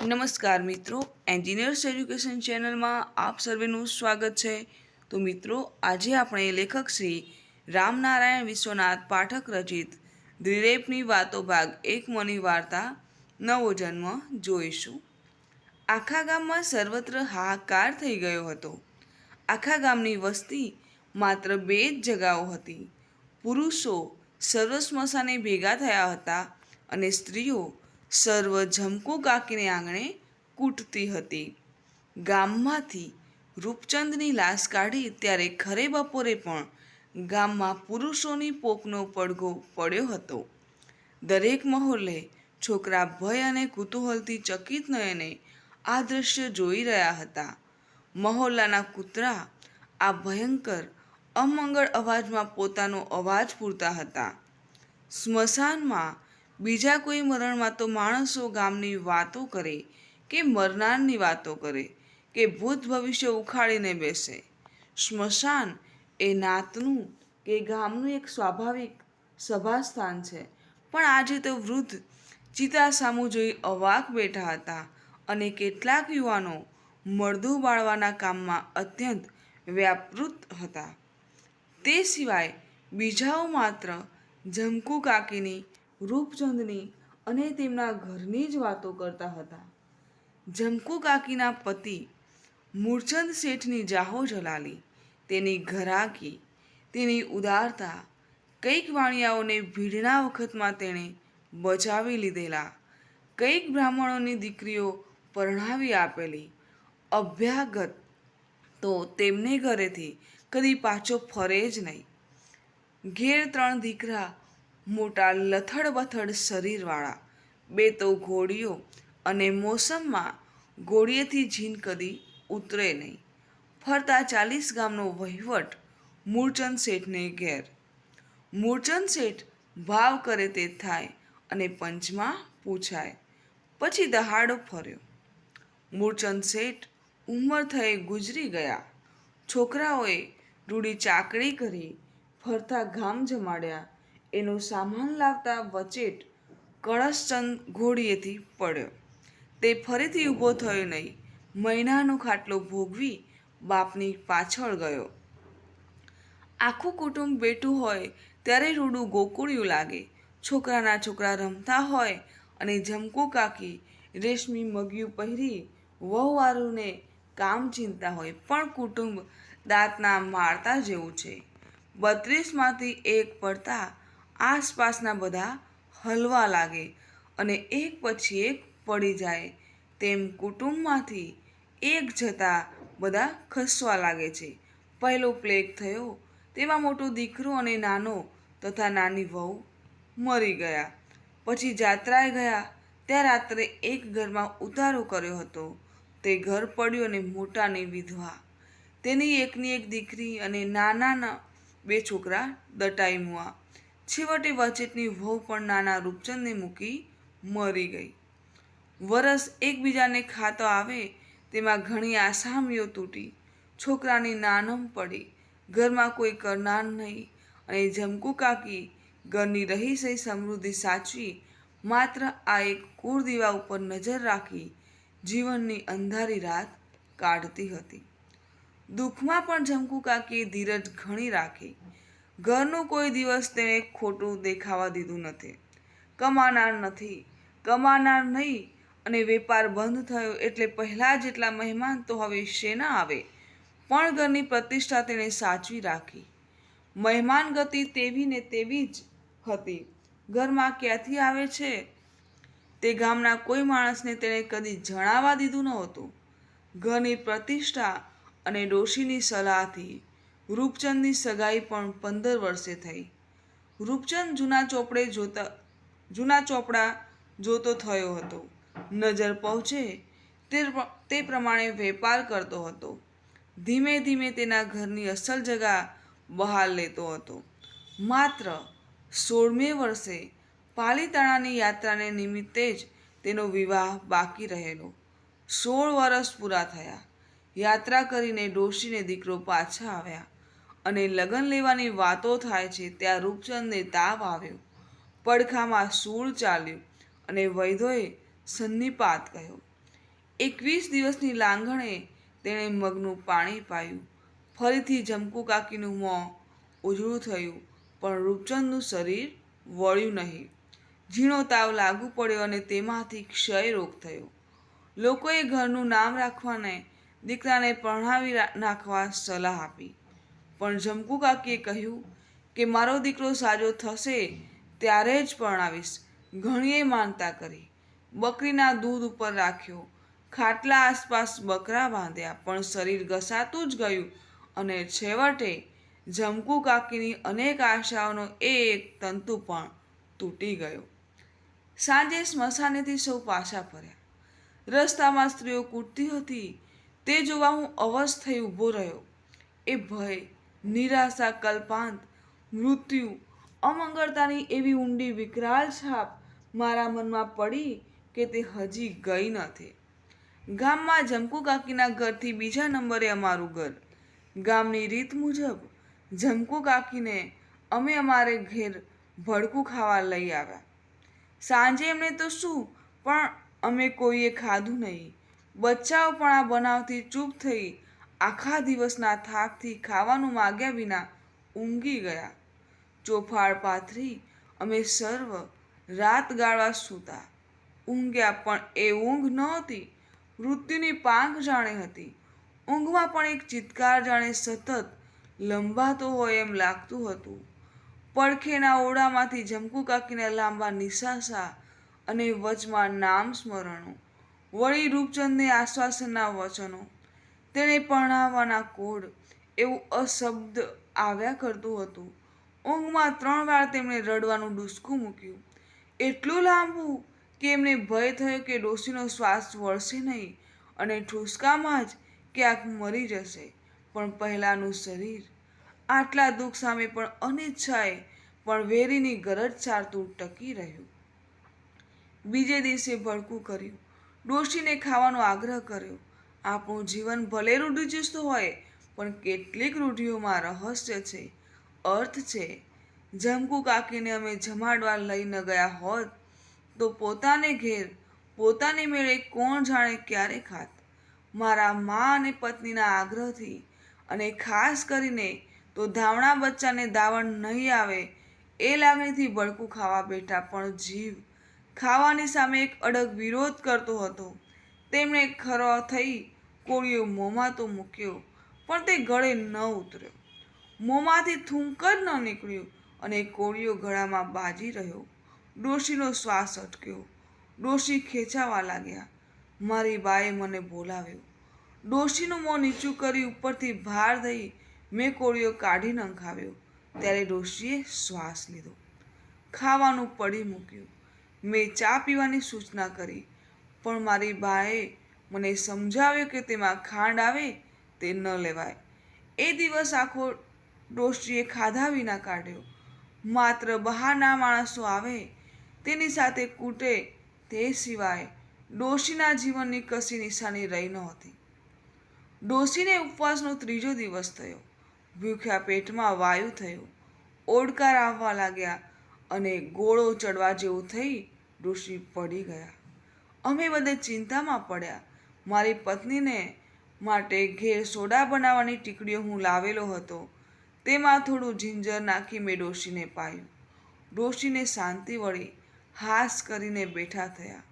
નમસ્કાર મિત્રો, engineers education ચેનલમાં આપ સર્વેનું સ્વાગત છે. તો મિત્રો, આજે આપણે લેખક શ્રી રામનારાયણ વિશ્વનાથ પાઠક રચિત દ્રિલેપની વાતો ભાગ 1 વાર્તા નવો જન્મ જોઈશું. આખા ગામમાં સર્વત્ર હાહાકાર થઈ ગયો હતો. આખા ગામની વસ્તી માત્ર 2 જ જગાઓ હતી. પુરુષો સર્વ સ્મશાને ભેગા થયા હતા અને સ્ત્રીઓ સર્વ ઝમકુ કાકીને આંગણે કૂટતી હતી. ગામમાંથી રૂપચંદની લાશ કાઢી ત્યારે ખરે બપોરે પણ ગામમાં પુરુષોની પોકનો પડઘો પડ્યો હતો. દરેક મહોલ્લે છોકરા ભય અને કુતૂહલથી ચકિત નયને આ દ્રશ્ય જોઈ રહ્યા હતા. મહોલ્લાના કૂતરા આ ભયંકર અમંગળ અવાજમાં પોતાનો અવાજ પૂરતા હતા. સ્મશાનમાં બીજા કોઈ મરણમાં તો માણસો ગામની વાતો કરે કે મરનારની વાતો કરે કે ભૂત ભવિષ્ય ઉખાડીને બેસે. સ્મશાન એ નાતનું કે ગામનું એક સ્વાભાવિક સભાસ્થાન છે. પણ આજે તો વૃદ્ધ ચિતા સામું જોઈ અવાક બેઠા હતા અને કેટલાક યુવાનો મળદું બાળવાના કામમાં અત્યંત વ્યાપૃત હતા. તે સિવાય બીજાઓ માત્ર ઝમકુ કાકીની, રૂપચંદની અને તેમના ઘરની જ વાતો કરતા હતા. ઝમકુ કાકીના પતિ મૂળચંદ શેઠની જાહો જલાલી, તેની ઘરાકી, તેની ઉદારતા, કઈક વાણિયાઓને ભીડના વખતમાં તેણે બચાવી લીધેલા, કઈક બ્રાહ્મણોની દીકરીઓ પરણાવી આપેલી, અભ્યાગત તો તેમને ઘરેથી કદી પાછો ફરે જ નહીં. ઘેર 3 દીકરા, મોટા લથડ-બથડ શરીરવાળા, 2 તો ઘોડીઓ અને મોસમમાં ઘોડીએથી જીન કદી ઉતરે નહીં. ફરતા 40 ગામનો વહીવટ મૂળચંદ શેઠને ઘેર. મૂળચંદ શેઠ ભાવ કરે તે થાય અને પંચમાં પૂછાય. પછી દહાડો ફર્યો. મૂળચંદ શેઠ ઉંમર થયે ગુજરી ગયા. છોકરાઓએ રૂડી ચાકડી કરી ફરતા ગામ જમાડ્યા. એનો સામાન લાવતા વચેટ કળશચંદ ઘોડીએથી પડ્યો. તે ફરીથી ઊભો થયો નહીં. મહિનાનો ખાટલો ભોગવી બાપની પાછળ ગયો. આખું કુટુંબ બેઠું હોય ત્યારે રૂડું ગોકુળિયું લાગે. છોકરાના છોકરા રમતા હોય અને ઝમકુ કાકી રેશમી મગિયું પહેરી વહુવારુને કામ ચીંધતા હોય. પણ કુટુંબ દાંતના માળતા જેવું છે. 32માંથી એક પડતા આસપાસના બધા હલવા લાગે અને એક પછી એક પડી જાય. તેમ કુટુંબમાંથી એક જતા બધા ખસવા લાગે છે. પહેલો પ્લેગ થયો તેમાં મોટો દીકરો અને નાનો તથા નાની વહુ મરી ગયા. પછી જાત્રાએ ગયા ત્યાં રાત્રે એક ઘરમાં ઉતારો કર્યો હતો. તે ઘર પડ્યું અને મોટાની વિધવા, તેની એકની એક દીકરી અને નાના 2 છોકરા દટાઈ મુઆ. છેવટે વચેટની વહુ પણ નાના રૂપચંદને મૂકી મરી ગઈ. વરસ એકબીજાને ખાતો આવે તેમાં ઘણી આસામીઓ તૂટી. છોકરાની નાનમ પડી. ઘરમાં કોઈ કરનાર નહીં અને ઝમકુ કાકી ઘરની રહી સહી સમૃદ્ધિ સાચવી માત્ર આ એક કુળદીવા ઉપર નજર રાખી જીવનની અંધારી રાત કાઢતી હતી. દુઃખમાં પણ ઝમકુ કાકીએ ધીરજ ઘણી રાખી. ઘરનું કોઈ દિવસ તેણે ખોટું દેખાવા દીધું નથી. કમાનાર નહીં અને વેપાર બંધ થયો એટલે પહેલાં જેટલા મહેમાન તો હવે શેના આવે, પણ ઘરની પ્રતિષ્ઠા તેણે સાચવી રાખી. મહેમાન ગતિ તેવી ને તેવી જ હતી. ઘરમાં ક્યાંથી આવે છે તે ગામના કોઈ માણસને તેણે કદી જણાવવા દીધું નહોતું. ઘરની પ્રતિષ્ઠા અને ડોશીની સલાહથી રૂપચંદની સગાઈ પણ 15 વર્ષે થઈ. રૂપચંદ જૂના ચોપડા જોતો થયો હતો. નજર પહોંચે તે પ્રમાણે વેપાર કરતો હતો. ધીમે ધીમે તેના ઘરની અસલ જગા બહાર લેતો હતો. માત્ર 16મે વર્ષે પાલીતાણાની યાત્રાને નિમિત્તે જ તેનો વિવાહ બાકી રહેલો. 16 વર્ષ પૂરા થયા. યાત્રા કરીને ડોશીને દીકરો પાછા આવ્યા અને લગ્ન લેવાની વાતો થાય છે ત્યાં રૂપચંદને તાવ આવ્યો. પડખામાં સૂળ ચાલ્યું અને વૈદ્યોએ સન્નિપાત કહ્યો. 21 દિવસની લાંઘણે તેણે મગનું પાણી પાયું. ફરીથી જમકુ કાકીનું મોં ઉજળું થયું, પણ રૂપચંદનું શરીર વળ્યું નહીં. ઝીણો તાવ લાગુ પડ્યો અને તેમાંથી ક્ષય રોગ થયો. લોકોએ ઘરનું નામ રાખવાને દીકરાને પરણાવી નાખવા સલાહ આપી, પણ જમકુ કાકીએ કહ્યું કે મારો દીકરો સાજો થશે ત્યારે જ પરણાવીશ. ઘણીએ માનતા કરી, બકરીના દૂધ ઉપર રાખ્યો, ખાટલા આસપાસ બકરા બાંધ્યા, પણ શરીર ઘસાતું જ ગયું અને છેવટે જમકુ કાકીની અનેક આશાઓનો એક તંતુ પણ તૂટી ગયો. સાંજે સ્મશાનેથી સૌ પાછા ફર્યા. રસ્તામાં સ્ત્રીઓ કૂટતી હતી તે જોવા હું અવશ થઈ ઊભો રહ્યો. એ ભય, નિરાશા, કલ્પાંત, મૃત્યુ, અમંગળતાની એવી ઊંડી વિકરાળ છાપ મારા મનમાં પડી કે તે હજી ગઈ નથી. ગામમાં જમકુ કાકીના ઘરથી બીજા નંબરે અમારું ઘર. ગામની રીત મુજબ જમકુ કાકીને અમે અમારે ઘેર ભડકું ખાવા લઈ આવ્યા. સાંજે એમને તો શું, પણ અમે કોઈએ ખાધું નહીં. બચ્ચાઓ પણ આ બનાવથી ચૂપ થઈ આખા દિવસના થાકથી ખાવાનું માગ્યા વિના ઊંઘી ગયા. ચોફાળ પાથરી અમે સર્વ રાત ગાળવા સૂતા. ઊંઘ્યા, પણ એ ઊંઘ નહોતી, મૃત્યુની પાંખ જાણે હતી. ઊંઘમાં પણ એક ચિત્કાર જાણે સતત લંબાતો હોય એમ લાગતું હતું. પડખેના ઓરડામાંથી જમકુ કાકીના લાંબા નિસાસા અને વચમાં નામ સ્મરણો, વળી રૂપચંદને આશ્વાસનના વચનો, તેણે પરણાવવાના કોડ, એવું અશબ્દ આવ્યા કરતું હતું. ઊંઘમાં 3 વાર તેમણે રડવાનું ડૂસકું મૂક્યું, એટલું લાંબુ કે એમને ભય થયો કે ડોશીનો શ્વાસ વળશે નહીં અને ઠુસકામાં જ ક્યાંક મરી જશે. પણ પહેલાંનું શરીર આટલા દુઃખ સામે પણ અનિચ્છાએ પણ વેરીની ગરજ સારતું ટકી રહ્યું. બીજે દિવસે ભડકું કર્યું, ડોશીને ખાવાનો આગ્રહ કર્યો. આપણું જીવન ભલે રૂઢિચુસ્ત હોય, પણ કેટલીક રૂઢિઓમાં રહસ્ય છે, અર્થ છે. જમકુ કાકીને અમે જમાડવા લઈ ન ગયા હોત તો પોતાને ઘેર પોતાની મેળે કોણ જાણે ક્યારે ખાત. મારા મા અને પત્નીના આગ્રહથી, અને ખાસ કરીને તો ધાવણા બચ્ચાને દાવણ નહીં આવે એ લાગણીથી ભડકું ખાવા બેઠા, પણ જીવ ખાવાની સામે એક અડગ વિરોધ કરતો હતો. તેમણે ખરો થઈ કોળિયો મોંમાં તો મૂક્યો, પણ તે ગળે ન ઉતર્યો. મોંમાંથી થૂંક જ ન નીકળ્યું અને કોળિયો ગળામાં બાજી રહ્યો. ડોશીનો શ્વાસ અટક્યો. ડોશી ખેંચાવા લાગ્યા. મારી બાએ મને બોલાવ્યો. ડોશીનું મોં નીચું કરી ઉપરથી ભાર દઈ મેં કોળિયો કાઢી નંખાવ્યો. ત્યારે ડોશીએ શ્વાસ લીધો. ખાવાનું પડી મૂક્યું. મેં ચા પીવાની સૂચના કરી, પણ મારી બાએ મને સમજાવ્યો કે તેમાં ખાંડ આવે તે ન લેવાય. એ દિવસ આખો ડોશીએ ખાધા વિના કાઢ્યો. માત્ર બહારના માણસો આવે તેની સાથે કૂટે તે સિવાય ડોશીના જીવનની કશી નિશાની રહી નહોતી. ડોશીને ઉપવાસનો 3જો દિવસ થયો. ભૂખ્યા પેટમાં વાયુ થયો, ઓડકાર આવવા લાગ્યા અને ગોળો ચડવા જેવું થઈ ડોશી પડી ગયા. અમે બધે ચિંતામાં પડ્યા. મારી પત્નીને માટે ઘેર સોડા બનાવવાની ટીકડીઓ હું લાવેલો હતો, તેમાં થોડું જિંજર નાખી મેં ડોશીને પાયું. ડોશીને શાંતિ વળી હાસ કરીને બેઠા થયા.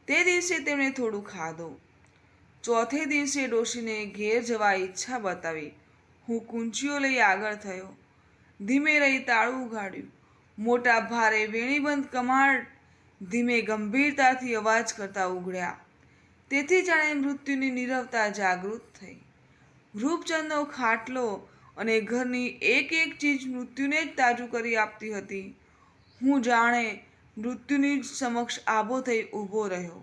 તે દિવસે તેમણે થોડું ખાધું. ચોથે દિવસે ડોશીને ઘેર જવા ઈચ્છા બતાવી. હું કૂંચીઓ લઈ આગળ થયો. ધીમે રહી તાળું ઉગાડ્યું. મોટા ભારે વેણીબંધ કમાડ ધીમે ગંભીરતાથી અવાજ કરતા ઉઘડ્યા. તેથી જાણે મૃત્યુની નીરવતા જાગૃત થઈ. રૂપચંદનો ખાટલો અને ઘરની એક એક ચીજ મૃત્યુને જ તાજું કરી આપતી હતી. હું જાણે મૃત્યુની સમક્ષ આભો થઈ ઊભો રહ્યો.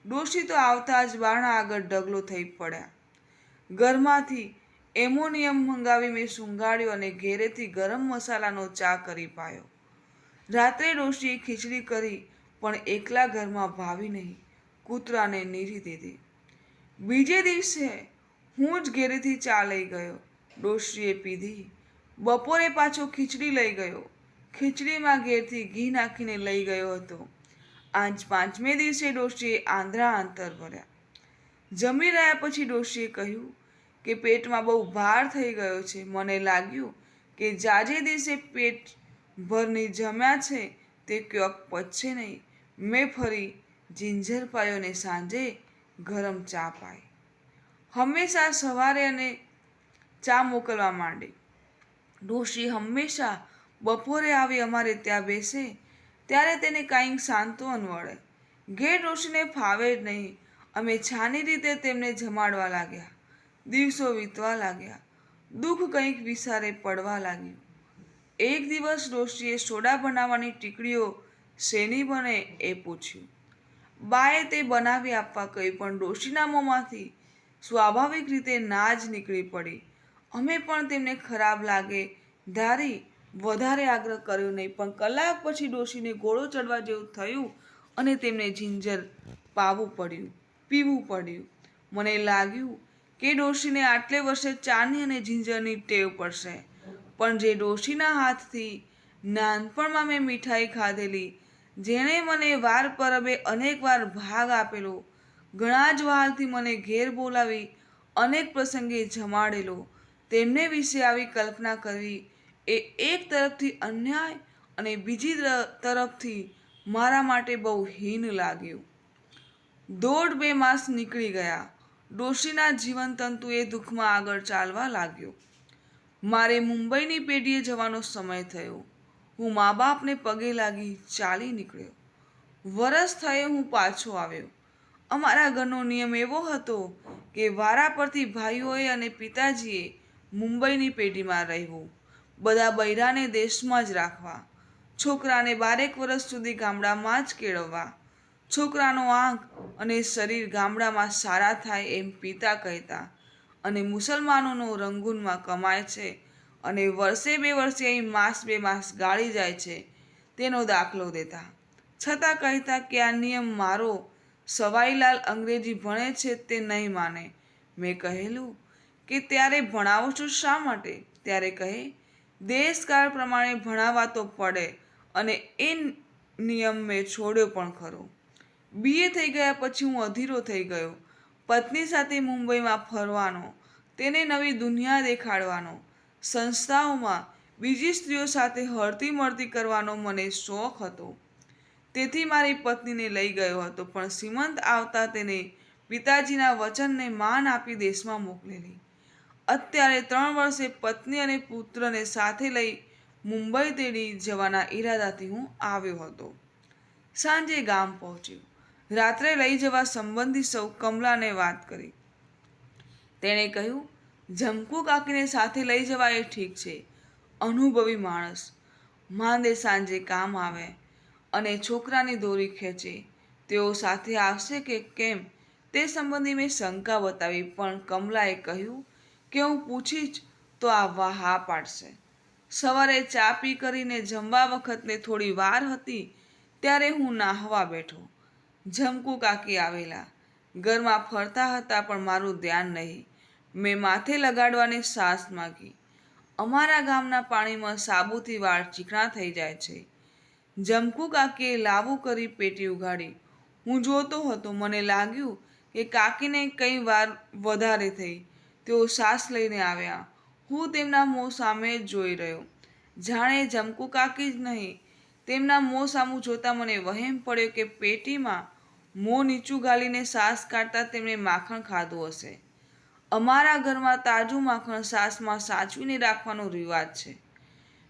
ડોશી તો આવતા જ બારણા આગળ ઢગલો થઈ પડ્યા. ઘરમાંથી એમોનિયમ મંગાવી મેં સૂંઘાડ્યો અને ઘેરેથી ગરમ મસાલાનો ચા કરી પાયો. રાત્રે ડોશીએ ખીચડી કરી, પણ એકલા ઘરમાં ભાવી નહીં, કૂતરાને નીરી દીધી. બીજે દિવસે હું જ ઘેરેથી ચા લઈ ગયો. ડોશીએ પીધી. બપોરે પાછો ખીચડી લઈ ગયો. ખીચડીમાં ઘેરથી ઘી નાખીને લઈ ગયો હતો. આજ 5મે દિવસે ડોશીએ આંધળા અંતર ભર્યા. જમી રહ્યા પછી ડોશીએ કહ્યું કે પેટમાં બહુ ભાર થઈ ગયો છે. મને લાગ્યું કે જાજે દિવસે પેટ ભરની જમ્યા છે તે ક્યાંક પચશે નહીં. મેં ફરી જિંજર પાયો અને સાંજે ગરમ ચા પાઈ. હંમેશા સવારે અને ચા મોકલવા માંડી. ડોશી હંમેશા બપોરે આવી અમારે ત્યાં બેસે ત્યારે તેને કાંઈક સાંત્વન વળે. ઘેર ડોશીને ફાવે જ નહીં. અમે છાની રીતે તેમને જમાડવા લાગ્યા. દિવસો વીતવા લાગ્યા. દુઃખ કંઈક વિસારે પડવા લાગ્યું. એક દિવસ ડોશીએ સોડા બનાવવાની ટીકડીઓ શેની બને એ પૂછ્યું. બાએ તે બનાવી આપવા કહી, પણ ડોશીના મોંમાંથી સ્વાભાવિક રીતે ના જ નીકળી પડી. અમે પણ તેમને ખરાબ લાગે ધારી વધારે આગ્રહ કર્યો નહીં, પણ કલાક પછી ડોશીને ઘોડો ચડવા જેવું થયું અને તેમને જિંજર પીવું પડ્યું. મને લાગ્યું કે ડોશીને આટલે વર્ષે ચાની અને જિંજરની ટેવ પડશે, પણ જે ડોશીના હાથથી નાનપણમાં મેં મીઠાઈ ખાધેલી, જેણે મને વાર પરબે અનેકવાર ભાગ આપેલો, ઘણા જ વહાલથી મને ઘેર બોલાવી અનેક પ્રસંગે જમાડેલો, તેમને વિશે આવી કલ્પના કરવી એ એક તરફથી અન્યાય અને બીજી તરફથી મારા માટે બહુ હીન લાગ્યું. 1.5 માસ નીકળી ગયા. ડોશીના જીવનતંતુ એ દુઃખમાં આગળ ચાલવા લાગ્યો. મારે મુંબઈની પેઢીએ જવાનો સમય થયો. હું મા બાપને પગે લાગી ચાલી નીકળ્યો. વરસ થયે હું પાછો આવ્યો. અમારા ઘરનો નિયમ એવો હતો કે વારા પરથી ભાઈઓએ અને પિતાજીએ મુંબઈની પેઢીમાં રહેવું, બધા બૈરાને દેશમાં જ રાખવા, છોકરાને 12 વર્ષ સુધી ગામડામાં જ કેળવવા, છોકરાનો આંખ અને શરીર ગામડામાં સારા થાય એમ પિતા કહેતા, અને મુસલમાનોનો રંગૂનમાં કમાય છે અને વર્ષે 2 વર્ષે અહીં માસ 2 માસ ગાળી જાય છે તેનો દાખલો દેતા. છતાં કહેતા કે આ નિયમ મારો સવાઈલાલ અંગ્રેજી ભણે છે તે નહીં માને. મેં કહેલું કે ત્યારે ભણાવો છો શા માટે? ત્યારે કહે, દેશકાળ પ્રમાણે ભણાવવા તો પડે, અને એ નિયમ મેં છોડ્યો પણ ખરો. BA થઈ ગયા પછી હું અધીરો થઈ ગયો. પત્ની સાથે મુંબઈમાં ફરવાનો, તેને નવી દુનિયા દેખાડવાનો, સંસ્થાઓમાં બીજી સ્ત્રીઓ સાથે હળતી મળતી કરવાનો મને શોખ હતો. તેથી મારી પત્નીને લઈ ગયો હતો, પણ સીમંત આવતા તેને પિતાજીના વચનને માન આપી દેશમાં મોકલેલી. અત્યારે 3 વર્ષે પત્ની અને પુત્રને સાથે લઈ મુંબઈ તેડી જવાના ઈરાદાથી હું આવ્યો હતો. સાંજે ગામ પહોંચ્યો. રાત્રે લઈ જવા સંબંધી સૌ કમલાને વાત કરી. તેણે કહ્યું, જમકુ કાકીને સાથે લઈ જવા એ ઠીક છે. અનુભવી માણસ, માંદે સાંજે કામ આવે અને છોકરાની દોરી ખેંચે. તેઓ સાથે આવશે કે કેમ તે સંબંધી મેં શંકા બતાવી, પણ કમલાએ કહ્યું કે હું પૂછીશ તો આવવા હા પાડશે. સવારે ચા પી કરીને જમવા વખતને થોડી વાર હતી ત્યારે હું નાહવા બેઠો. જમકુ કાકી આવેલા. ઘરમાં ફરતા હતા પણ મારું ધ્યાન નહીં. મેં માથે લગાડવાની સાસ માગી. અમારા ગામના પાણીમાં સાબુથી વાળ ચીકણા થઈ જાય છે. જમકુ કાકીએ લાવું કરી પેટી ઉગાડી. હું જોતો હતો. મને લાગ્યું કે કાકીને કંઈ વાર વધારે થઈ. તેઓ સાસ લઈને આવ્યા. હું તેમના મોં સામે જ જોઈ રહ્યો, જાણે જમકુ કાકી જ નહીં. તેમના મોં સામું જોતાં મને વહેમ પડ્યો કે પેટીમાં મોં નીચું ગાલીને સાસ કાઢતા તેમણે માખણ ખાધું હશે. અમારા ઘરમાં તાજું માખણ સાસમાં સાચવીને રાખવાનો રિવાજ છે.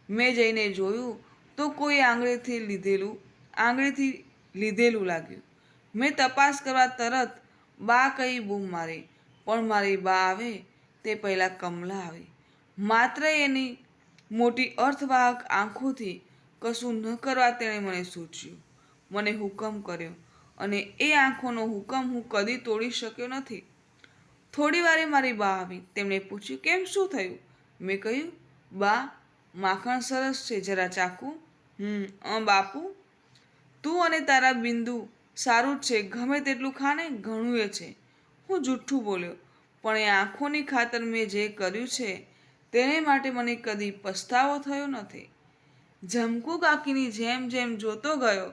મેં જઈને જોયું તો કોઈ આંગળીથી લીધેલું લાગ્યું. મેં તપાસ કરવા તરત બા કહી બૂમ મારી, પણ મારી બા આવે તે પહેલાં કમલા આવી. માત્ર એની મોટી અર્થવાહક આંખોથી કશું ન કરવા તેણે મને સૂચ્યું, મને હુકમ કર્યો, અને એ આંખોનો હુકમ હું કદી તોડી શક્યો નથી. થોડી વારે મારી બા આવી. તેમણે પૂછ્યું, કેમ, શું થયું? મેં કહ્યું, બા, માખણ સરસ છે, જરા ચાખું? બાપુ, તું અને તારા બિંદુ સારું જ છે, ગમે તેટલું ખાને, ઘણું એ છે. હું જૂઠું બોલ્યો, પણ એ આંખોની ખાતર મેં જે કર્યું છે તેને માટે મને કદી પસ્તાવો થયો નથી. જમકુ કાકીની જેમ જેમ જોતો ગયો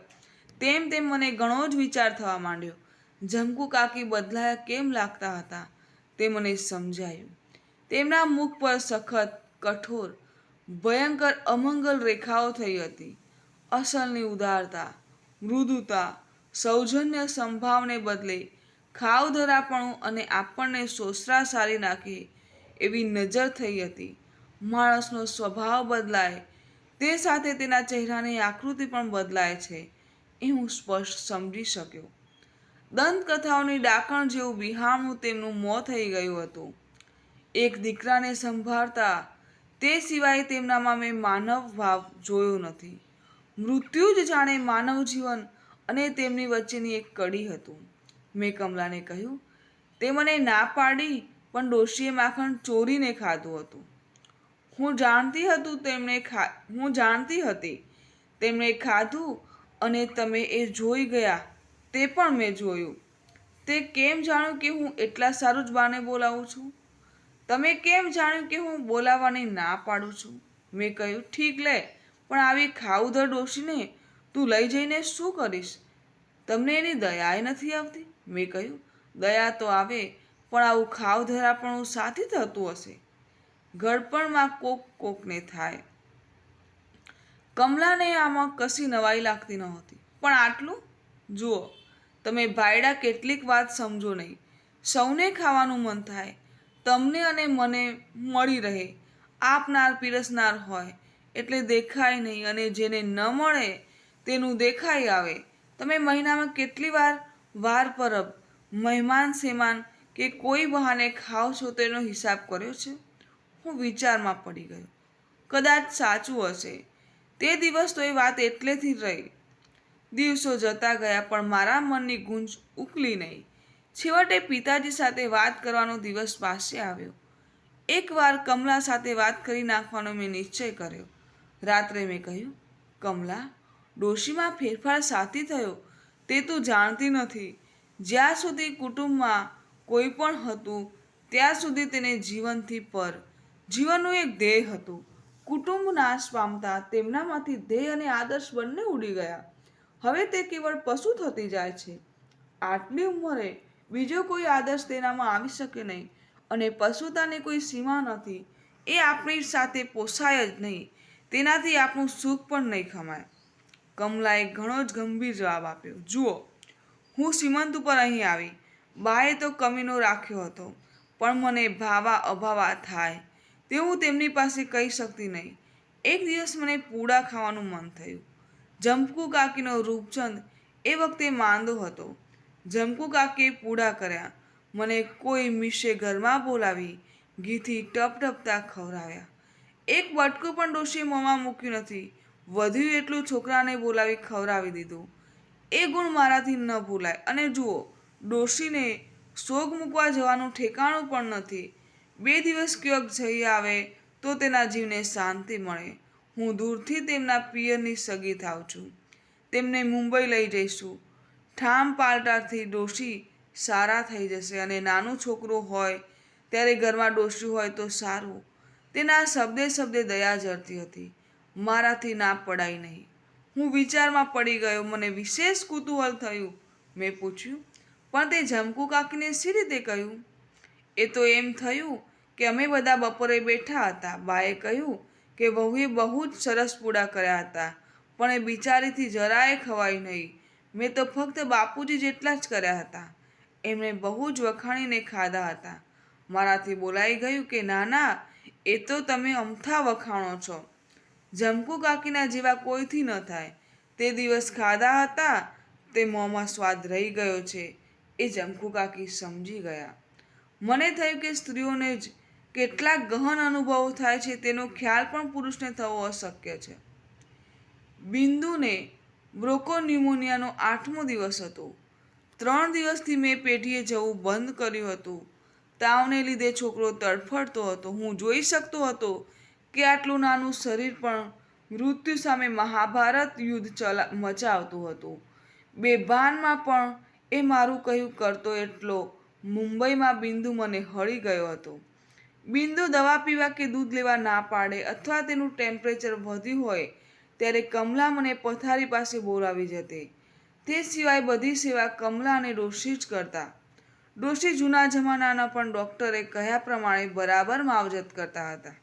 તેમ તેમ મને ઘણો જ વિચાર થવા માંડ્યો. જમકુ કાકી બદલાયા કેમ લાગતા હતા તે મને સમજાયું. તેમના મુખ પર સખત, કઠોર, ભયંકર અમંગલ રેખાઓ થઈ હતી. અસલની ઉદારતા, મૃદુતા, સૌજન્ય સંભાવને બદલે ખાવધરાપણું અને આપણને સોસરા સારી નાખે એવી નજર થઈ હતી. માણસનો સ્વભાવ બદલાય તે સાથે તેના ચહેરાની આકૃતિ પણ બદલાય છે એ હું સ્પષ્ટ સમજી શક્યો. દંતકથાઓની ડાકણ જેવું બિહામણું તેમનું મોં થઈ ગયું હતું. એક દીકરાને સંભાળતા તે સિવાય તેમનામાં મેં માનવ ભાવ જોયો નથી. મૃત્યુ જ જાણે માનવ જીવન અને તેમની વચ્ચેની એક કડી હતું. મેં કમલાને કહ્યું, તે મને ના પાડી પણ ડોશીએ માખણ ચોરીને ખાધું હતું. હું જાણતી હતી તેમણે ખાધું અને તમે એ જોઈ ગયા તે પણ મેં જોયું. તે કેમ જાણ્યું કે હું એટલા સારું જ બાને બોલાવું છું? તમે કેમ જાણ્યું કે હું બોલાવવાની ના પાડું છું? મેં કહ્યું, ઠીક લે, પણ આવી ખાઉધર ડોશીને તું લઈ જઈને શું કરીશ? તમને એની દયાએ નથી આવતી? મેં કહ્યું, દયા તો આવે, પણ આવું ખાવધરાપણું સાથી થતું હશે? ઘડપણમાં કોકને થાય. કમલાને આમાં કશી નવાઈ લાગતી નહોતી. પણ આટલું? જુઓ, તમે ભાયડા કેટલીક વાત સમજો નહીં. સૌને ખાવાનું મન થાય. તમને અને મને મળી રહે. આપનાર પીરસનાર હોય એટલે દેખાય નહીં, અને જેને ન મળે તેનું દેખાઈ આવે. તમે મહિનામાં કેટલી વાર પરબ, મહેમાન સેમાન કે કોઈ બહાને ખાઓ છો તેનો હિસાબ કર્યો છે? હું વિચારમાં પડી ગયો. કદાચ સાચું હશે. તે દિવસ તો એ વાત એટલેથી રહી. દિવસો જતા ગયા પણ મારા મનની ગૂંજ ઉકલી નહીં. છેવટે પિતાજી સાથે વાત કરવાનો દિવસ પાસે આવ્યો. એકવાર કમલા સાથે વાત કરી નાખવાનો મેં નિશ્ચય કર્યો. રાત્રે મેં કહ્યું, કમલા, ડોશીમાં ફેરફાર સાથી થયો તે તું જાણતી નથી. જ્યાં સુધી કુટુંબમાં કોઈ પણ હતું ત્યાં સુધી તેને જીવનથી પર. જીવનનું એક ધ્યેય હતું. કુટુંબ નાશ પામતા તેમનામાંથી ધ્યેય અને આદર્શ બંને ઉડી ગયા. હવે તે કેવળ પશુ થતી જાય છે. આટલી ઉંમરે બીજો કોઈ આદર્શ તેનામાં આવી શકે નહીં, અને પશુતાની કોઈ સીમા નથી. એ આપણી સાથે પોસાય જ નહીં. તેનાથી આપણું સુખ પણ નહીં ખમાય. કમલાએ ઘણો જ ગંભીર જવાબ આપ્યો. જુઓ, હું સીમંત ઉપર અહીં આવી. બાએ તો કમીનો રાખ્યો હતો, પણ મને ભાવા અભાવા થાય તે હું તેમની પાસે કહી શકતી નહીં. એક દિવસ મને પૂડા ખાવાનું મન થયું. જમકુ કાકીનો રૂપચંદ એ વખતે માંદો હતો. જમકુ કાકીએ પૂડા કર્યા. મને કોઈ મીશે ઘરમાં બોલાવી ઘીથી ટપટપતા ખવડાવ્યા. એક બટકું પણ ડોશીએ મોંમાં મૂક્યું નથી. વધ્યું એટલું છોકરાને બોલાવી ખવડાવી દીધું. એ ગુણ મારાથી ન ભૂલાય. અને જુઓ, ડોશીને સોગ મૂકવા જવાનું ઠેકાણું પણ નથી. 2 દિવસ ક્યાંક જઈ આવે તો તેના જીવને શાંતિ મળે. હું દૂરથી તેમના પિયરની સગી થાઉં છું. તેમને મુંબઈ લઈ જઈશું. ઠામ પાલટાથી ડોશી સારા થઈ જશે, અને નાનું છોકરું હોય ત્યારે ઘરમાં ડોશી હોય તો સારું. તેના શબ્દે દયા જરતી હતી. મારાથી ના પડાય નહીં. હું વિચારમાં પડી ગયો. મને વિશેષ કુતૂહલ થયું. મેં પૂછ્યું, પણ તે જમકુ કાકીને શી રીતે કહ્યું? એ તો એમ થયું કે અમે બધા બપોરે બેઠા હતા. બાએ કહ્યું કે વહુએ બહુ જ સરસ પૂડા કર્યા હતા, પણ એ બિચારીથી જરાય ખવાય નહીં. મેં તો ફક્ત બાપુજી જેટલા જ કર્યા હતા. એમણે બહુ જ વખાણીને ખાધા હતા. મારાથી બોલાઈ ગયું કે ના ના, એ તો તમે અમથા વખાણો છો. જમકુ કાકીના જેવા કોઈથી ન થાય. તે દિવસ ખાધા હતા તે મોંમાં સ્વાદ રહી ગયો છે એ જમકુ કાકી સમજી ગયા. મને થયું કે સ્ત્રીઓને જ કેટલાક ગહન અનુભવો થાય છે તેનો ખ્યાલ પણ પુરુષને થવો અશક્ય છે. બિંદુને બ્રોકોન્યુમોનિયાનો 8મો દિવસ હતો. 3 દિવસથી મેં પેઢીએ જવું બંધ કર્યું હતું. તાવને લીધે છોકરો તડફડતો હતો. હું જોઈ શકતો હતો કે આટલું નાનું શરીર પણ મૃત્યુ સામે મહાભારત યુદ્ધ મચાવતું હતું. બેભાનમાં પણ એ મારું કહ્યું કરતો એટલો મુંબઈમાં બિંદુ મને હળી ગયો હતો. બિંદુ દવા પીવા કે દૂધ લેવા ના પાડે, અથવા તેનું ટેમ્પરેચર વધ્યું હોય ત્યારે કમલા મને પથારી પાસે બોલાવી જતી. તે સિવાય બધી સેવા કમલા અને ડોશી જ કરતા. ડોશી જૂના જમાનાના પણ ડૉક્ટરે કહ્યા પ્રમાણે બરાબર માવજત કરતા હતા.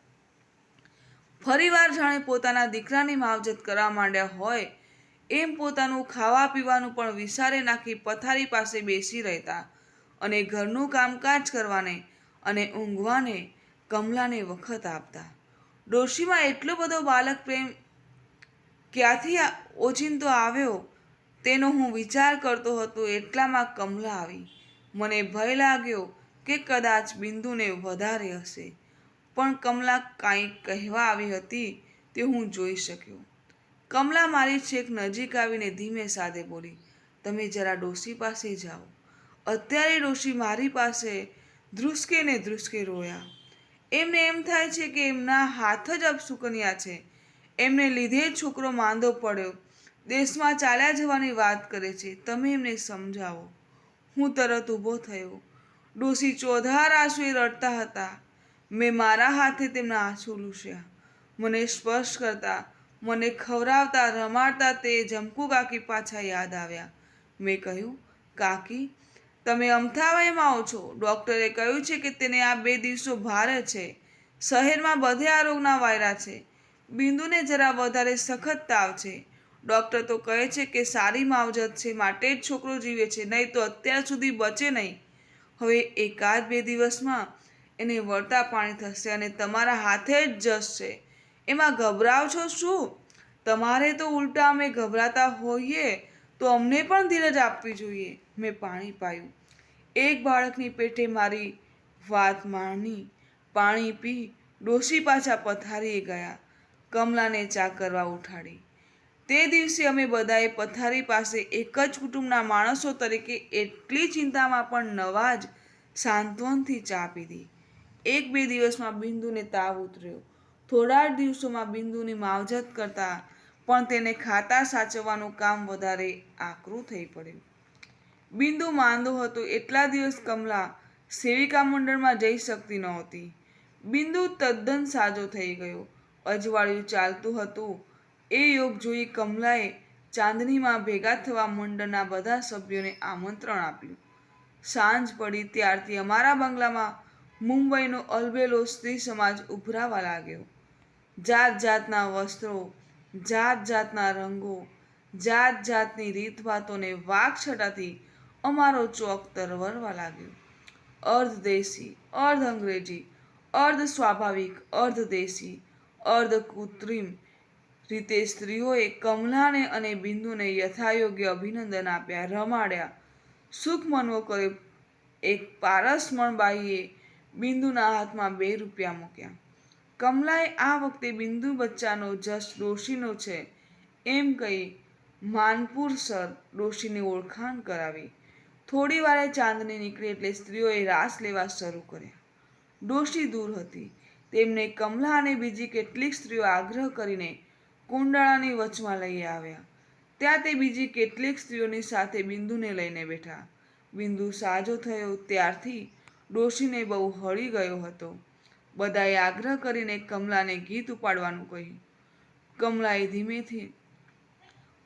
ફરીવાર જાણે પોતાના દીકરાની માવજત કરવા માંડ્યા હોય એમ પોતાનું ખાવા પીવાનું પણ વિસારે નાખી પથારી પાસે બેસી રહેતા અને ઘરનું કામકાજ કરવાને અને ઊંઘવાને કમલાને વખત આપતા. ડોશીમાં એટલો બધો બાલક પ્રેમ ક્યાંથી ઓચિંતો આવ્યો તેનો હું વિચાર કરતો હતો એટલામાં કમલા આવી. મને ભય લાગ્યો કે કદાચ બિંદુને વધારે હશે, પણ કમલા કાંઈક કહેવા આવી હતી તે હું જોઈ શક્યો. કમલા મારી છેક નજીક આવીને ધીમે સાદે બોલી, તમે જરા ડોશી પાસે જાઓ. અત્યારે ડોશી મારી પાસે ધ્રુસકે ને ધ્રુસકે રોયા. એમને એમ થાય છે કે એમના હાથ જ અપશુકન્યા છે. એમને લીધે જ છોકરો માંદો પડ્યો, દેશમાં ચાલ્યા જવાની વાત કરે છે. તમે એમને સમજાવો. હું તરત ઊભો થયો. ડોશી ચોધાર આંસુએ રડતા હતા. મેં મારા હાથે તેમના આંસુ લૂછ્યા. મને સ્પર્શ કરતા, મને ખવડાવતા રમાડતા તે જમકુ કાકી પાછા યાદ આવ્યા. મેં કહ્યું, કાકી તમે અમથાવયમાં છો. ડૉક્ટરે કહ્યું છે કે તેને આ 2 દિવસો ભારે છે. શહેરમાં બધે આ રોગના વાયરા છે. બિંદુને જરા વધારે સખત તાવ છે. ડૉક્ટર તો કહે છે કે સારી માવજત છે માટે જ છોકરો જીવે છે, નહીં તો અત્યાર સુધી બચે નહીં. હવે 1-2 દિવસમાં એને વળતા પાણી થશે અને તમારા હાથે જ જશે. એમાં ગભરાવ છો શું? તમારે તો ઉલટા અમે ગભરાતા હોઈએ તો અમને પણ ધીરજ આપવી જોઈએ. મેં પાણી પાયું. એક બાળકની પેટે મારી વાત માની. પાણી પી ડોશી પાછા પથારીએ ગયા. કમલાને ચા કરવા ઉઠાડી. તે દિવસે અમે બધાએ પથારી પાસે એક જ કુટુંબના માણસો તરીકે એટલી ચિંતામાં પણ નવા જ સાંત્વનથી ચા પીધી. 1-2 દિવસમાં બિંદુને તાવ ઉતર્યો. થોડા જ દિવસોમાં બિંદુની માવજત કરતા પણ તેને ખાતા સાચવવાનું કામ વધારે આકરું થઈ પડ્યું. બિંદુ માંદો હતો એટલા દિવસ કમલા સેવિકા મંડળમાં જઈ શકતી નહોતી. બિંદુ તદ્દન સાજો થઈ ગયો. અજવાળિયું ચાલતું હતું એ યોગ જોઈ કમલાએ ચાંદનીમાં ભેગા થવા મંડળના બધા સભ્યોને આમંત્રણ આપ્યું. સાંજ પડી ત્યારથી અમારા બંગલામાં મુંબઈનો અલબેલો સ્ત્રી સમાજ ઉભરાવા લાગ્યો. જાત જાતના વસ્ત્રો, જાત જાતના રંગો, જાત જાતની રીતભાતોને વાકછટાથી અમારો ચોક તરવરવા લાગ્યો. અર્ધ દેશી, અર્ધ અંગ્રેજી, અર્ધ સ્વાભાવિક, અર્ધ દેશી, અર્ધ કૃત્રિમ રીતે સ્ત્રીઓએ કમલાને અને બિંદુને યથાયોગ્ય અભિનંદન આપ્યા, રમાડ્યા, સુખ મનવો કર્યો. એક પારસમણ બાઈએ બિંદુના હાથમાં 2 રૂપિયા મૂક્યા. કમલાએ આ વખતે બિંદુ બચ્ચાનો જશ ડોશીનો છે એમ કહી માનપુરસર ડોશીની ઓળખાણ કરાવી. થોડી વારે ચાંદની નીકળી એટલે સ્ત્રીઓએ રાસ લેવા શરૂ કર્યા. ડોશી દૂર હતી. તેમને કમલા અને બીજી કેટલીક સ્ત્રીઓ આગ્રહ કરીને કુંડાળાની વચમાં લઈ આવ્યા. ત્યાં તે બીજી કેટલીક સ્ત્રીઓની સાથે બિંદુને લઈને બેઠા. બિંદુ સાજો થયો ત્યારથી ડોશીને બહુ હળી ગયો હતો. બધાએ આગ્રહ કરીને કમલાને ગીત ઉપાડવાનું કહ્યું. કમલાએ ધીમેથી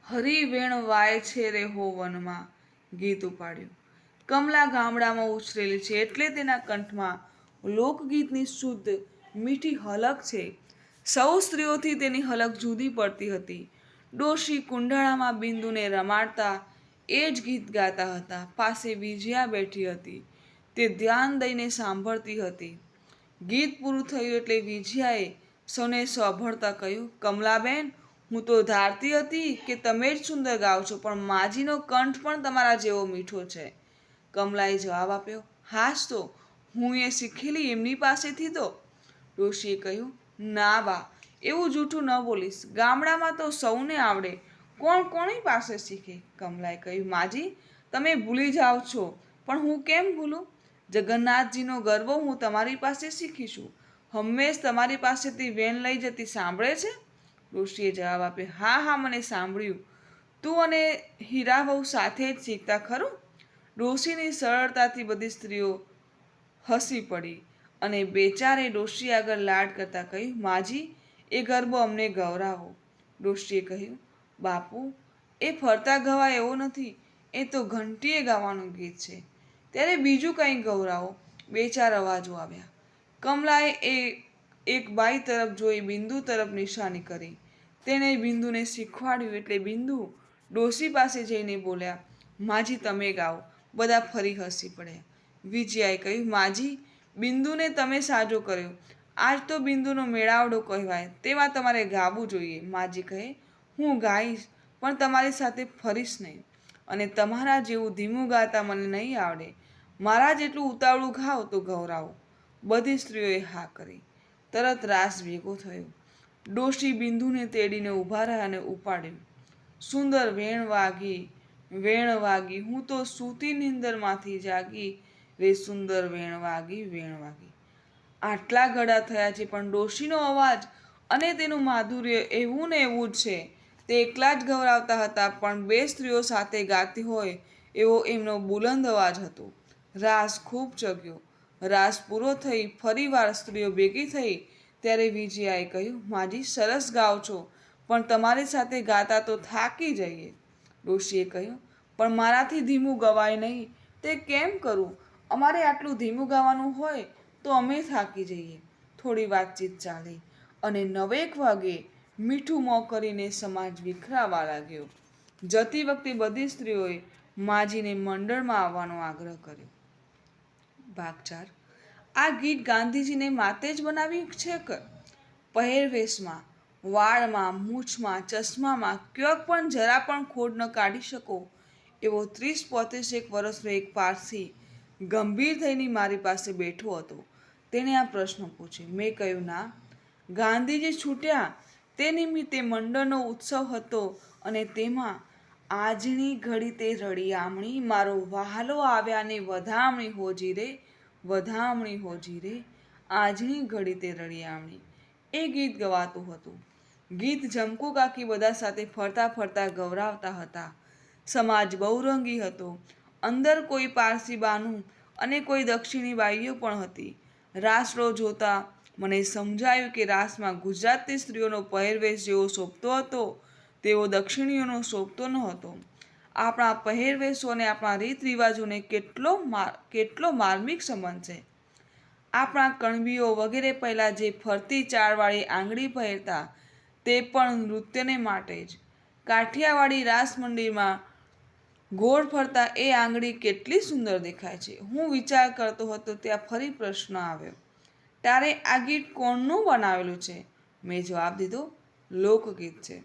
હરી વેણ વાય છે રે હો વનમાં ગીત ઉપાડ્યું. કમલા ગામડામાં ઉછરેલી છે એટલે તેના કંઠમાં લોકગીતની શુદ્ધ મીઠી હલક છે. સૌ સ્ત્રીઓથી તેની હલક જુદી પડતી હતી. ડોશી કુંડાળામાં બિંદુને રમાડતા એ જ ગીત ગાતા હતા. પાસે વિજયા બેઠી હતી. તે ધ્યાન દઈને સાંભળતી હતી. ગીત પૂરું થયું એટલે વિજયાએ સૌને સાંભળતા કહ્યું, કમલાબેન, હું તો ધારતી હતી કે તમે જ સુંદર ગાઓ છો, પણ માજીનો કંઠ પણ તમારા જેવો મીઠો છે. કમલાએ જવાબ આપ્યો, હાશ તો, હું એ શીખેલી એમની પાસેથી તો. ડોશીએ કહ્યું, ના બા, એવું જૂઠું ન બોલીશ. ગામડામાં તો સૌને આવડે. કોણ કોની પાસે શીખે? કમલાએ કહ્યું, માજી, તમે ભૂલી જાઓ છો, પણ હું કેમ ભૂલું? જગન્નાથજીનો ગરબો હું તમારી પાસે શીખીશું. હંમેશ તમારી પાસેથી વેણ લઈ જતી સાંભળે છે? ડોશીએ જવાબ આપ્યો, હા હા, મને સાંભળ્યું. તું અને હીરાબહુ સાથે જ શીખતા ખરું? ડોશીની સરળતાથી બધી સ્ત્રીઓ હસી પડી અને બેચારે ડોશી આગળ લાડ કરતાં કહ્યું, માજી, એ ગરબો અમને ગવરાવો. ડોશીએ કહ્યું, બાપુ, એ ફરતા ગવાય એવો નથી, એ તો ઘંટીએ ગાવાનું ગીત છે. ત્યારે બીજું કંઈ ગવરાવો. બે ચાર અવાજો આવ્યા. કમલાએ એક બાઈ તરફ જોઈ બિંદુ તરફ નિશાની કરી. તેણે બિંદુને શીખવાડ્યું એટલે બિંદુ ડોશી પાસે જઈને બોલ્યા, માજી તમે ગાઓ. બધા ફરી હસી પડ્યા. વિજયાએ કહ્યું, માજી, બિંદુને તમે સાજો કર્યો. આજ તો બિંદુનો મેળાવડો કહેવાય, તેમાં તમારે ગાવું જોઈએ. માજી કહે, હું ગાઈશ, પણ તમારી સાથે ફરીશ નહીં. અને તમારા જેવું ધીમું ગાતા મને નહીં આવડે. મારા જેટલું ઉતાવળું ગાઓ તો ગૌરાવો. બધી સ્ત્રીઓએ હા કરી. તરત રાસ ભેગો થયો. ડોશી બિંદુને તેડીને ઊભા રહ્યા અને ઉપાડ્યું. સુંદર વેણ વાગી, હું તો સૂતી નીંદરમાંથી જાગી રે, સુંદર વેણ વાગી. આટલા ગળા થયા છે, પણ ડોશીનો અવાજ અને તેનું માધુર્ય એવું ને એવું જ છે. તે એકલા જ ગવરાવતા હતા, પણ બે સ્ત્રીઓ સાથે ગાતી હોય એવો એમનો બુલંદ અવાજ હતો. રાસ ખૂબ ચગ્યો. રાસ પૂરો થઈ ફરીવાર સ્ત્રીઓ ભેગી થઈ ત્યારે વિજયાએ કહ્યું, માજી સરસ ગાઓ છો, પણ તમારી સાથે ગાતા તો થાકી જઈએ. ડોશીએ કહ્યું, પણ મારાથી ધીમું ગવાય નહીં. તે કેમ કરું? અમારે આટલું ધીમું ગાવાનું હોય તો અમે થાકી જઈએ. થોડી વાતચીત ચાલી અને 9 વાગે મીઠું મોં કરીને સમાજ વિખરાવા લાગ્યો. જતી વખતે બધી સ્ત્રીઓએ માજીને મંડળમાં આવવાનો આગ્રહ કર્યો. ભાગ 4. આ ગીત ગાંધીજીને માતે જ બનાવ્યું છે કે પહેરવેશમાં, વાળમાં, મૂછમાં, ચશ્મામાં ક્યાંક પણ જરા પણ ખોડ ન કાઢી શકો એવો 30-35 વર્ષનો એક પારસી ગંભીર થઈને મારી પાસે બેઠો હતો. તેણે આ પ્રશ્ન પૂછ્યો. મેં કહ્યું, ના, ગાંધીજી છૂટ્યા તે નિમિત્તે મંડળનો ઉત્સવ હતો અને તેમાં આજની ઘડી તે રળિયામણી, મારો વહાલો આવ્યા ને વધામણી હોજી રે, આજની ઘડી તે રળિયામણી. એ ગીત ગવાતું હતું. ગીત જમકુ કાકી બધા સાથે ફરતા ફરતા ગવરાવતા હતા. સમાજ બહુરંગી હતો. અંદર કોઈ પારસી બાનું અને કોઈ દક્ષિણી બાઈઓ પણ હતી. રાસડો જોતા મને સમજાયું કે રાસમાં ગુજરાતી સ્ત્રીઓનો પહેરવેશ જેવો શોભતો હતો તેવો દક્ષિણીઓનો શોભતો ન હતો. આપણા પહેરવેશો અને આપણા રીત રિવાજોને કેટલો માર્મિક સંબંધ છે. આપણા કણબીઓ વગેરે પહેલાં જે ફરતી ચાળવાળી આંગળી પહેરતા તે પણ નૃત્યને માટે જ. કાઠિયાવાડી રાસ મંદિરમાં ગોળ ફરતા એ આંગળી કેટલી સુંદર દેખાય છે. હું વિચાર કરતો હતો ત્યાં ફરી પ્રશ્ન આવ્યો, તારે આ ગીત કોણનું બનાવેલું છે? મેં જવાબ દીધો, લોકગીત છે.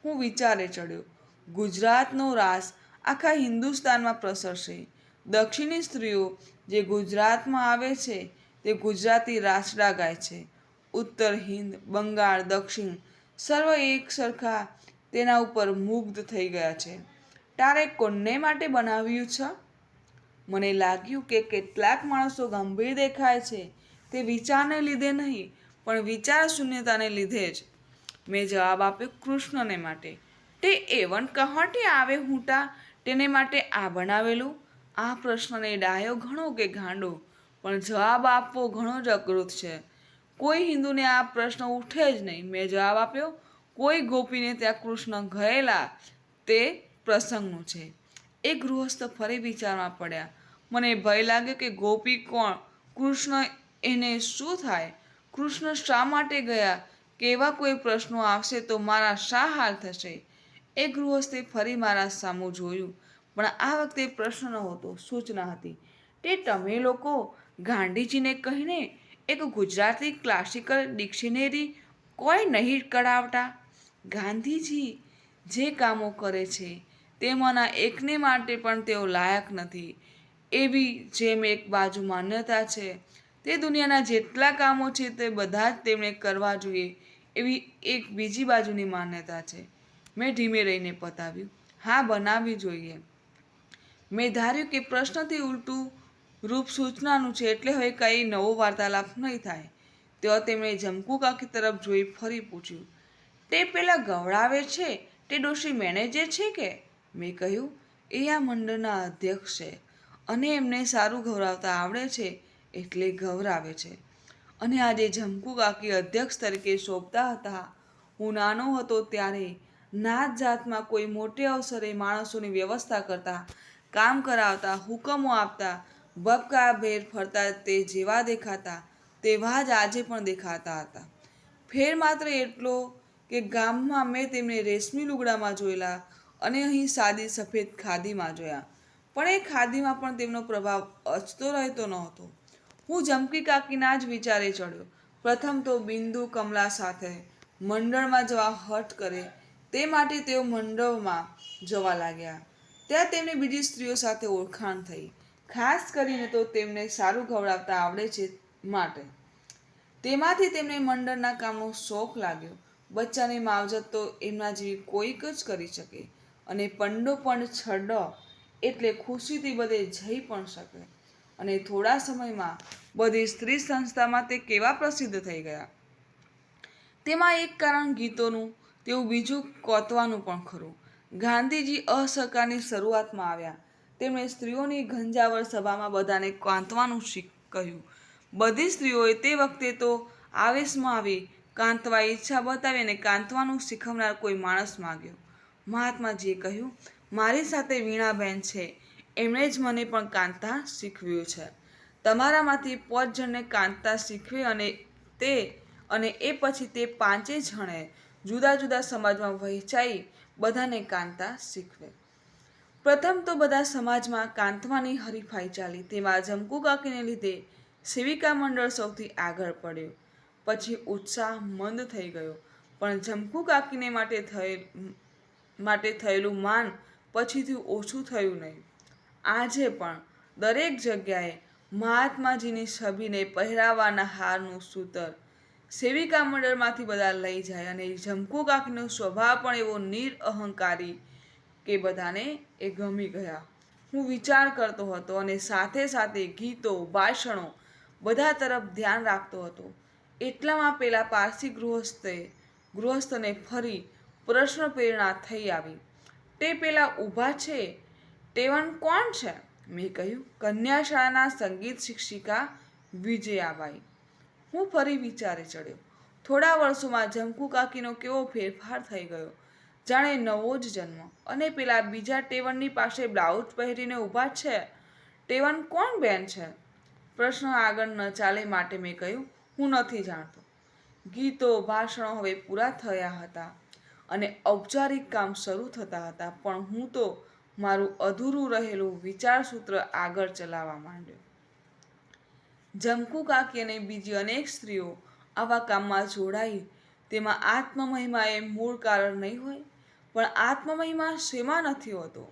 હું વિચારે ચડ્યો. ગુજરાતનો રાસ આખા હિન્દુસ્તાનમાં પ્રસરશે. દક્ષિણી સ્ત્રીઓ જે ગુજરાતમાં આવે છે તે ગુજરાતી રાસડા ગાય છે. ઉત્તર હિન્દ, બંગાળ, દક્ષિણ સર્વ એક સરખા તેના ઉપર મુગ્ધ થઈ ગયા છે. તારે કોને માટે બનાવ્યું છે? મને લાગ્યું કે કેટલાક માણસો ગંભીર દેખાય છે તે વિચારને લીધે નહીં, પણ વિચાર શૂન્યતાને લીધે જ. મેં જવાબ આપ્યો, કૃષ્ણને માટે. તે એવન કહાટી આવે હૂંટા તેને માટે આ બનાવેલું? આ પ્રશ્નને ડાયો ઘણો કે ગાંડો, પણ જવાબ આપવો ઘણો જ અકૃત છે. કોઈ હિન્દુને આ પ્રશ્ન ઉઠે જ નહીં. મેં જવાબ આપ્યો, કોઈ ગોપીને ત્યાં કૃષ્ણ ગયેલા તે પ્રસંગનું છે. એ ગૃહસ્થ ફરી વિચારમાં પડ્યા. મને ભય લાગ્યો કે ગોપી કોણ, કૃષ્ણ, એને શું થાય, કૃષ્ણ શા માટે ગયા, કેવા કોઈ પ્રશ્નો આવશે તો મારા શા હાલ થશે. એ ગૃહસ્થે ફરી મારા સામું જોયું, પણ આ વખતે પ્રશ્ન નહોતો, સૂચના હતી. તે તમે લોકો ગાંધીજીને કહીને એક ગુજરાતી ક્લાસિકલ ડિક્શનરી કોઈ નહીં કઢાવતા? ગાંધીજી જે કામો કરે છે તેમાંના એકને માટે પણ તેઓ લાયક નથી. એવી જેમ એક બાજુ માન્યતા છે તે દુનિયાના જેટલા કામો છે તે બધા જ તેમણે કરવા જોઈએ એવી એક બીજી બાજુની માન્યતા છે. મેં ધીમે રહીને પતાવ્યું, હા, બનાવવી જોઈએ. મેં ધાર્યું કે પ્રશ્નથી ઉલટું રૂપ સૂચનાનું છે એટલે હવે કંઈ નવો વાર્તાલાપ નહીં થાય. તેઓ તેમણે જમકુ કાકી તરફ જોઈ ફરી પૂછ્યું, તે પેલા ગવડાવે છે તે ડોશી મેનેજર છે કે? મેં કહ્યું, એ આ મંડળના અધ્યક્ષ છે અને એમને સારું ગવડાવતા આવડે છે એટલે ગવડાવે છે. અને આજે જમકુ કાકી અધ્યક્ષ તરીકે શોભતા હતા. હું નાનો હતો ત્યારે નાત જાતમાં કોઈ મોટે અવસરે માણસોની વ્યવસ્થા કરતા, કામ કરાવતા, હુકમો આપતા, ભપકાભેર ફરતા તે જેવા દેખાતા તેવા જ આજે પણ દેખાતા હતા. ફેર માત્ર એટલો કે ગામમાં મેં તેમને રેશમી લુગડામાં જોયેલા અને અહીં સાદી સફેદ ખાદીમાં જોયા. પણ એ ખાદીમાં પણ તેમનો પ્રભાવ અચતો રહેતો નહોતો. હું જમકી કાકીના જ વિચારે ચડ્યો. પ્રથમ તો બિંદુ કમલા સાથે મંડળમાં જવા હઠ કરે તે માટે તેઓ મંડળમાં જવા લાગ્યા. ત્યાં તેમને બીજી સ્ત્રીઓ સાથે ઓળખાણ થઈ. ખાસ કરીને તો તેમને સારું ખવડાવતા આવડે છે માટે. તેમાંથી તેમને મંડળના કામનો શોખ લાગ્યો. બચ્ચાની માવજત તો એમના જેવી કોઈક જ કરી શકે અને પંડો પણ છડો એટલે ખુશીથી બધે જઈ પણ શકે. અને થોડા સમયમાં બધી સ્ત્રી સંસ્થામાં તે કેવા પ્રસિદ્ધ થઈ ગયા. તેમાં એક કારણ ગીતોનું, તેવું બીજું કોતવાનું પણ ખરું. ગાંધીજી અસહકારની શરૂઆતમાં આવ્યા. તેમણે સ્ત્રીઓની ઘંજાવર સભામાં બધાને કાંતવાનું કહ્યું. બધી સ્ત્રીઓએ તે વખતે તો આવેશમાં આવી કાંતવા ઈચ્છા બતાવી અને કાંતવાનું શીખવનાર કોઈ માણસ માગ્યો. મહાત્માજીએ કહ્યું, મારી સાથે વીણાબેન છે, એમણે જ મને પણ કાંતા શીખવ્યું છે. તમારામાંથી 5 જણને કાંતા શીખવે અને એ પછી તે 5 જણે જુદા જુદા સમાજમાં વહેંચાઈ બધાને કાંતા શીખવે. પ્રથમ તો બધા સમાજમાં કાંતવાની હરીફાઈ ચાલી. તેમાં જમકુ કાકીને લીધે સેવિકા મંડળ સૌથી આગળ પડ્યું. પછી ઉત્સાહ મંદ થઈ ગયો. પણ જમકુ કાકીને માટે થયેલું માન પછીથી ઓછું થયું નહીં. આજે પણ દરેક જગ્યાએ મહાત્માજીની છબીને પહેરાવાના હારનું સૂતર સેવિકા મંડળમાંથી બધા લઈ જાય અને જમકુ કાકીનો સ્વભાવ પણ એવો નિરઅહંકારી કે બધાને એ ગમી ગયા. હું વિચાર કરતો હતો અને સાથે સાથે ગીતો, ભાષણો બધા તરફ ધ્યાન રાખતો હતો. એટલામાં પેલા પારસી ગૃહસ્થને ફરી પ્રશ્ન પ્રેરણા થઈ આવી. તે પેલા ઊભા છે તેવન કોણ છે? મેં કહ્યું, કન્યા શાળાના સંગીત શિક્ષિકા વિજયાબાઈ. હું ફરી વિચારે ચડ્યો. થોડા વર્ષોમાં જમકુ કાકીનો કેવો ફેરફાર થઈ ગયો, જાણે નવો જ જન્મ. અને પેલા બીજા ટેવણની પાસે બ્લાઉઝ પહેરીને ઊભા છે ટેવણ કોણ બેન છે? પ્રશ્ન આગળ ન ચાલે માટે મેં કહ્યું, હું નથી જાણતો. ગીતો, ભાષણો હવે પૂરા થયા હતા અને ઔપચારિક કામ શરૂ થતા હતા, પણ હું તો મારું અધૂરું રહેલું વિચારસૂત્ર આગળ ચલાવવા માંડ્યો. જમકુ કાકી અને બીજી અનેક સ્ત્રીઓ આવા કામમાં જોડાઈ તેમાં આત્મમહિમા એ મૂળ કારણ નહીં હોય. પણ આત્મમહિમા શેમાં નથી હોતો?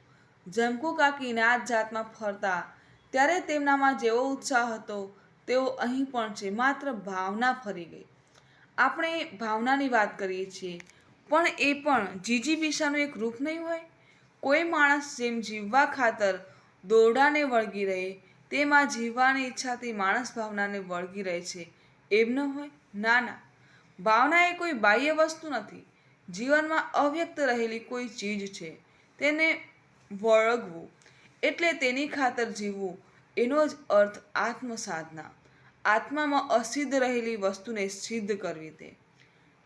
જમકુ કાકી નાત જાતમાં ફરતા ત્યારે તેમનામાં જેવો ઉત્સાહ હતો તેવો અહીં પણ છે, માત્ર ભાવના ફરી ગઈ. આપણે ભાવનાની વાત કરીએ છીએ, પણ એ પણ જીજી પીસાનું એક રૂપ નહીં હોય? કોઈ માણસ જેમ જીવવા ખાતર દોરડાને વળગી રહે તેમાં જીવવાની ઈચ્છાથી માણસ ભાવનાને વળગી રહે છે, એમ ન હોય? ના ના, ભાવના એ કોઈ બાહ્ય વસ્તુ નથી. જીવનમાં અવ્યક્ત રહેલી કોઈ ચીજ છે. તેને વળગવું એટલે તેની ખાતર જીવવું. એનો જ અર્થ આત્મસાધના. આત્મામાં અસિદ્ધ રહેલી વસ્તુને સિદ્ધ કરવી તે.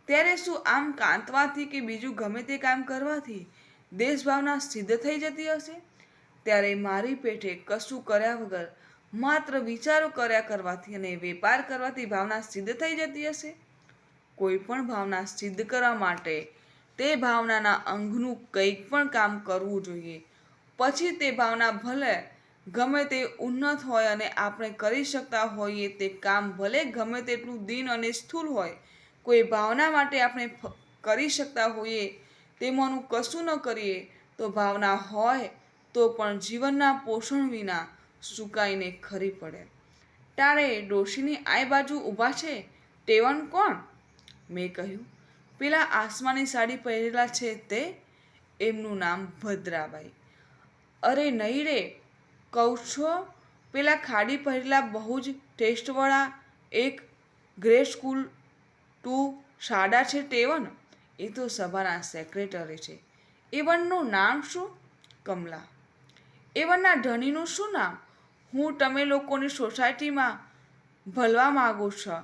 ત્યારે શું આમ કાંતવાથી કે બીજું ગમે તે કામ કરવાથી દેશભાવના સિદ્ધ થઈ જતી હશે? ત્યારે મારી પેઠે કશું કર્યા વગર માત્ર વિચારો કર્યા કરવાથી અને વેપાર કરવાથી ભાવના સિદ્ધ થઈ જતી હશે? કોઈ પણ ભાવના સિદ્ધ કરવા માટે તે ભાવનાના અંગનું કંઈક પણ કામ કરવું જોઈએ. પછી તે ભાવના ભલે ગમે તે ઉન્નત હોય અને આપણે કરી શકતા હોઈએ તે કામ ભલે ગમે તેટલું દીન અને સ્થૂળ હોય, કોઈ ભાવના માટે આપણે કરી શકતા હોઈએ તેમાંનું કશું ન કરીએ તો ભાવના હોય તો પણ જીવનના પોષણ વિના સુકાઈને ખરી પડે. તારે ડોશીની આય બાજુ ઊભા છે ટેવણ કોણ? મેં કહ્યું, પેલા આસમાની સાડી પહેરેલા છે તે. એમનું નામ ભદ્રાબાઈ. અરે નહીં રે, કહું છો પેલા ખાડી પહેરેલા બહુ જ ટેસ્ટવાળા એક ગ્રે સ્કૂલ 2 સાડા છે ટેવન? એ તો સભાના સેક્રેટરી છે. એવનનું નામ શું? કમલા. એવનના ધણીનું શું નામ? હું તમે લોકોની સોસાયટીમાં ભલવા માગું છું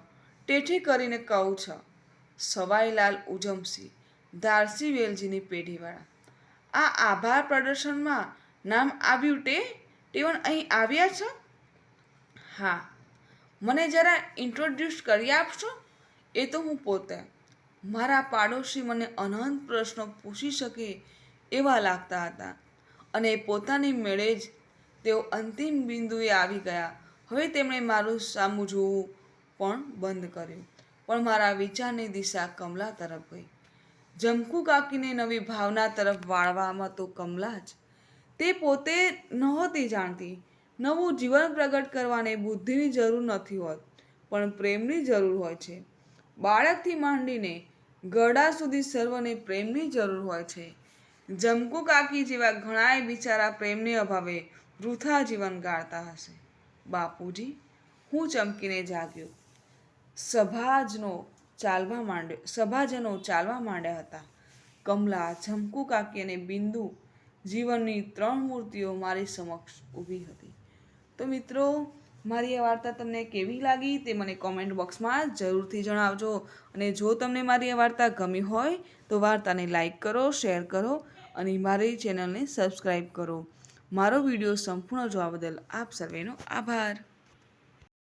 તેથી કરીને કહું છું. સવાઈલાલ ઉજમસિંહ. ધારસી વેલજીની પેઢીવાળા. આ આભાર પ્રદર્શનમાં નામ આવ્યું તે પણ અહીં આવ્યા છો? હા. મને જરા ઇન્ટ્રોડ્યુસ કરી આપશો? એ તો હું પોતે. મારા પાડોશી મને અનંત પ્રશ્નો પૂછી શકે એવા લાગતા હતા અને પોતાની મેળે જ તેઓ અંતિમ બિંદુએ આવી ગયા. હવે તેમણે મારું સામું જોવું પણ બંધ કર્યું. પણ મારા વિચારની દિશા કમલા તરફ ગઈ. જમકુ કાકીને નવી ભાવના તરફ વાળવામાં તો કમલા જ. તે પોતે નહોતી જાણતી. નવું જીવન પ્રગટ કરવાને બુદ્ધિની જરૂર નથી હોત, પણ પ્રેમની જરૂર હોય છે. બાળકથી માંડીને ગરડા સુધી સર્વને પ્રેમની જરૂર હોય છે. જમકુ કાકી જેવા ઘણાય બિચારા પ્રેમને અભાવે વૃથા જીવન ગાળતા હશે. બાપુજી, હું ચમકીને જાગ્યો. સભાજનો ચાલવા માંડ્યા હતા. કમલા, જમકુ કાકી અને બિંદુ જીવનની 3 મૂર્તિઓ મારી સમક્ષ ઊભી હતી. તો મિત્રો, મારી આ વાર્તા તમને કેવી લાગી તે મને કોમેન્ટ બોક્સમાં જરૂરથી જણાવજો. અને જો તમને મારી આ વાર્તા ગમી હોય તો વાર્તાને લાઈક કરો, શેર કરો અને મારી ચેનલને સબસ્ક્રાઈબ કરો. મારો વિડીયો સંપૂર્ણ જોવા બદલ આપ સર્વેનો આભાર.